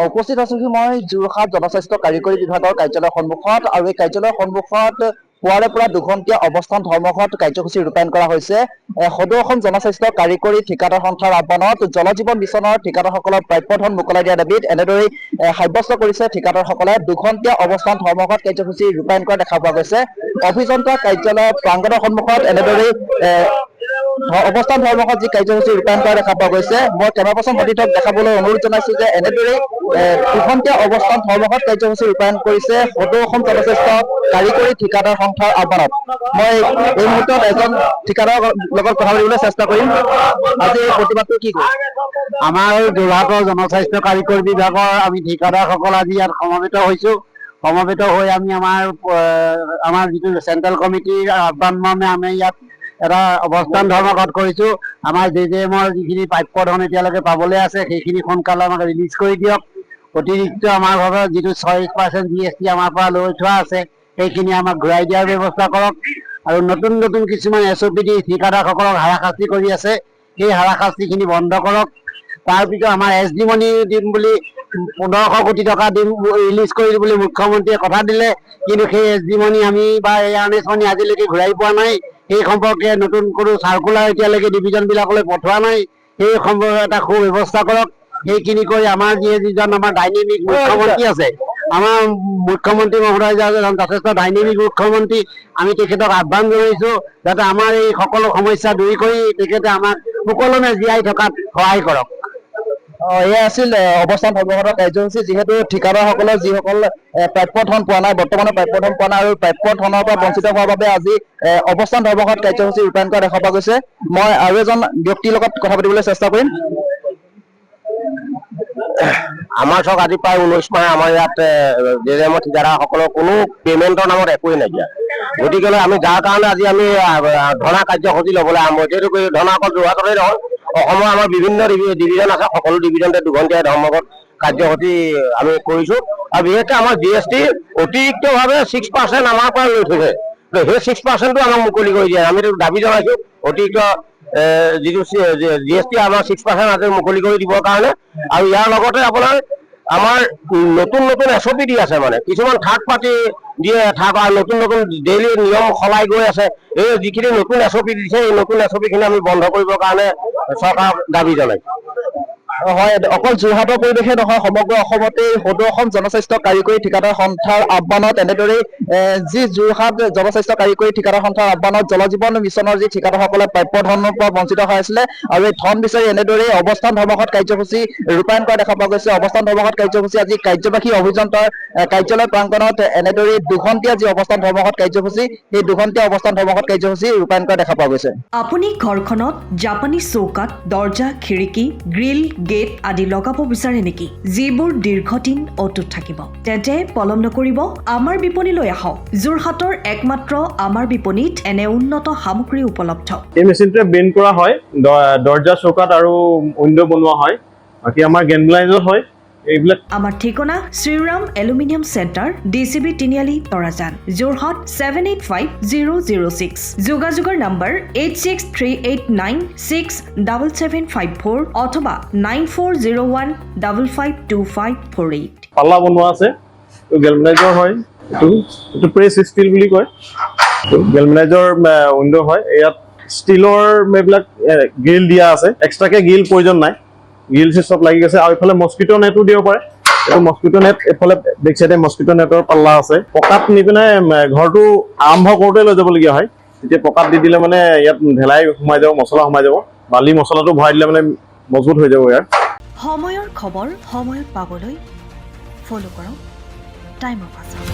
উপস্থিত আছো মই যোৰহাট জনস্বাস্থ্য কাৰিকৰী বিভাগৰ কাৰ্যালয়ৰ সন্মুখত আৰু এই কাৰ্যালয়ৰ সন্মুখত পুৱাৰে পৰা দুঘণ্টীয়া অৱস্থান ধৰ্মঘট কাৰ্যসূচী ৰূপায়ণ কৰা হৈছে। সদৌ অসম জনস্বাস্থ্য কাৰিকৰী ঠিকাদাৰ সন্থাৰ আহ্বানত জল জীৱন মিছনৰ ঠিকাদাৰসকলৰ প্ৰাপ্য ধন মোকলাই দিয়া দাবীত এনেদৰেই সাব্যস্ত কৰিছে ঠিকাদাৰসকলে। দুঘণ্টীয়া অৱস্থান ধৰ্মঘট কাৰ্যসূচী ৰূপায়ণ কৰা দেখা পোৱা গৈছে। অভিযন্তা কাৰ্যালয় প্ৰাংগণৰ সন্মুখত এনেদৰেই অৱস্থান ধৰ্মঘট যি কাৰ্যসূচী ৰূপায়ণ কৰা দেখা পোৱা গৈছে। মই কেমেৰা পাৰ্চন সতীৰ্থক দেখাবলৈ অনুৰোধ জনাইছো যে এনেদৰেই দুঘণ্টীয়া অৱস্থান ধৰ্মঘট কাৰ্যসূচী ৰূপায়ণ কৰিছে সদৌ অসম জনস্বাস্থ্য কাৰিকৰী ঠিকাদাৰ সন্থাৰ আহ্বানত। মই এই মুহূৰ্তত এজন ঠিকাদাৰৰ লগত কথা পাতিবলৈ চেষ্টা কৰিম। আজি এই প্ৰতিবাদটো কি কয়? আমাৰ যোৰহাটৰ জনস্বাস্থ্য কাৰিকৰী বিভাগৰ আমি ঠিকাদাৰসকল আজি ইয়াত সমবেত হৈছো। সমবেত হৈ আমি আমাৰ যিটো চেণ্ট্ৰেল কমিটিৰ আহ্বান মৰ্মে আমি ইয়াত এটা অৱস্থান ধৰ্মঘট কৰিছো। আমাৰ JJMৰ যিখিনি প্ৰাপ্য ধন এতিয়ালৈকে পাবলৈ আছে সেইখিনি সোনকালে আমাক ৰিলিজ কৰি দিয়ক। অতিৰিক্ত আমাৰ ঘৰত যিটো 6% GST আমাৰ পৰা লৈ থোৱা আছে সেইখিনি আমাক ঘূৰাই দিয়াৰ ব্যৱস্থা কৰক। আৰু নতুন নতুন কিছুমান SOP দি ঠিকাদাৰসকলক হাৰাশাস্তি কৰি আছে, সেই হাৰাশাস্তিখিনি বন্ধ কৰক। তাৰপিছত আমাৰ SD মনি দিম বুলি 1500 কোটি টকা দিম ৰিলিজ কৰি বুলি মুখ্যমন্ত্ৰীয়ে কথা দিলে, কিন্তু সেই SD মনি আমি বা এয়াৰনেছ মনি আজিলৈকে ঘূৰাই পোৱা নাই। সেই সম্পৰ্কে নতুন কোনো চাৰ্কুলাৰ এতিয়ালৈকে ডিভিজনবিলাকলৈ পঠোৱা নাই। সেই সম্পৰ্কে এটা সুব্যৱস্থা কৰক। সেইখিনি কৰি আমাৰ যিজন আমাৰ ডাইনেমিক মুখ্যমন্ত্ৰী আছে, আমাৰ মুখ্যমন্ত্ৰী মহোদয় যথেষ্ট ডাইনেমিক মুখ্যমন্ত্ৰী, আমি তেখেতক আহ্বান জনাইছো যাতে আমাৰ এই সকলো সমস্যা দূৰ কৰি তেখেতে আমাক সুকলমে জীয়াই থকাত সহায় কৰক। এয়া আছিল অৱস্থান ধৰ্মঘটৰ কাৰ্যসূচী। যিহেতু ঠিকাদাৰসকলে যিসকল প্ৰাপ্য ধন পোৱা নাই, বৰ্তমানে প্ৰাপ্য ধন পোৱা নাই আৰু প্ৰাপ্য ধনৰ পৰা বঞ্চিত হোৱাৰ বাবে আজি অৱস্থান ধৰ্মঘট কাৰ্যসূচী ৰূপায়ণ কৰা দেখা পোৱা গৈছে। মই আৰু এজন ব্যক্তিৰ লগত কথা পাতিবলৈ চেষ্টা কৰিম। আমাৰ চক আজি প্ৰায় 19 মাহে আমাৰ ইয়াত JJM ঠিকাদাৰসকলৰ কোনো পেমেণ্টৰ নামত একোৱেই নাইকিয়া। গতিকে আমি যাৰ কাৰণে আজি আমি ধৰ্ণা কাৰ্যসূচী ল'বলৈ আৰম্ভ কৰিছোঁ। এইটো ধৰ্ণা অকল যোৰহাটতে নহয়, অসমৰ আমাৰ বিভিন্ন ডিভিজন আছে, সকলো ডিভিজনতে দুঘণ্টীয়া ধৰ্মঘট কাৰ্যসূচী আমি কৰিছোঁ। আৰু বিশেষকৈ আমাৰ GST অতিৰিক্তভাৱে 6% আমাৰ পৰা লৈ থৈছে। সেই 6%টো আমাক মুকলি কৰি দিয়ে। আমি দাবী জনাইছোঁ অতিৰিক্ত যিটো GST আমাৰ 6% আজি মুকলি কৰি দিবৰ কাৰণে। আৰু ইয়াৰ লগতে আপোনাৰ আমাৰ নতুন নতুন SOP দি আছে, মানে কিছুমান থাৰ্ড পাৰ্টি দিয়ে নতুন নতুন ডেইলি নিয়ম সলাই গৈ আছে। এই যিখিনি নতুন SOP দিছে এই নতুন SOPখিনি আমি বন্ধ কৰিবৰ কাৰণে চৰকাৰক দাবী জনাইছোঁ। হয়, অকল যোৰহাটৰ পৰিৱেশে নহয়, সমগ্ৰ অসমতে সদৌ অসম জনস্বাস্থ্য কাৰিকৰী ঠিকাদাৰ সন্থাৰ আহ্বানত এনেদৰেই যি যোৰহাট জনস্বাস্থ্য কাৰিকৰী ঠিকাদাৰ সন্থাৰ আহ্বানত জল জীৱন মিছনৰ যি ঠিকাদাৰসকলে প্ৰাপ্য ধনৰ পৰা বঞ্চিত হৈ আছিলে আৰু এই ধন বিচাৰি এনেদৰেই অৱস্থান ধৰ্মঘট কাৰ্যসূচী ৰূপায়ণ কৰা দেখা পোৱা গৈছে। অৱস্থান ধৰ্মঘট কাৰ্যসূচী আজি কাৰ্যবাহী অভিযন্তাৰ কাৰ্যালয় প্ৰাংগণত এনেদৰেই দুঘণ্টীয়া যি অৱস্থান ধৰ্মঘট কাৰ্যসূচী, সেই দুঘণ্টীয়া অৱস্থান ধৰ্মঘট কাৰ্যসূচী ৰূপায়ণ কৰা দেখা পোৱা গৈছে। আপুনি ঘৰখনত জাপানী চৌকাত দৰ্জা, খিৰিকী, গ্ৰিল, গেট আদি লগাব বিচাৰে নেকি? যিবোৰ দীৰ্ঘদিন অটুট থাকিব, তেন্তে পলম নকৰিব, আমাৰ বিপণীলৈ আহক। যোৰহাটৰ একমাত্ৰ আমাৰ বিপণীত এনে উন্নত সামগ্ৰী উপলব্ধ। এই মেচিনটোৱে বেণ্ড কৰা হয়, দৰ্জা, চৌকাত আৰু উইণ্ডো বনোৱা হয়। বাকী আমাৰ গেনব্লাইজত হয় এইবিলাক। আমাৰ ঠিকনা শ্ৰীৰাম এলুমিনিয়াম চেণ্টাৰ, DCB তিনিআলি, তৰাজান, যোৰহাট 785006। যোগাযোগৰ নম্বৰ 8638967754 অথবা 9401552548। পাল্লা বনোৱা আছে, গেলভেনাইজৰ হয়। এইটো প্ৰেছ ষ্টীল বুলি কয়। গেলভেনাইজৰ উইণ্ডো হয়। ইয়াত ষ্টীলৰ এইবিলাক গ্ৰিল দিয়া আছে, এক্সট্ৰাকে গ্ৰিল প্ৰয়োজন নাই। গ্ৰিল চব লাগি গৈছে। আৰু এইফালে মস্কিটো নেটো দিব পাৰে। এইটো মস্কিটো নেট, এইফালে বেক চাইডে মস্কিটো নেটৰ পাল্লা আছে। পকাত নি পিনে ঘৰটো আৰম্ভ কৰোঁতে লৈ যাবলগীয়া হয়। তেতিয়া পকাত দি দিলে মানে ইয়াত ঢেলাই সোমাই যাব, মছলা সোমাই যাব। বালি মছলাটো ভৰাই দিলে মানে মজবুত হৈ যাব ইয়াৰ। সময়ৰ খবৰ সময়ত পাবলৈ ফলো কৰক টাইম অফ আছাম।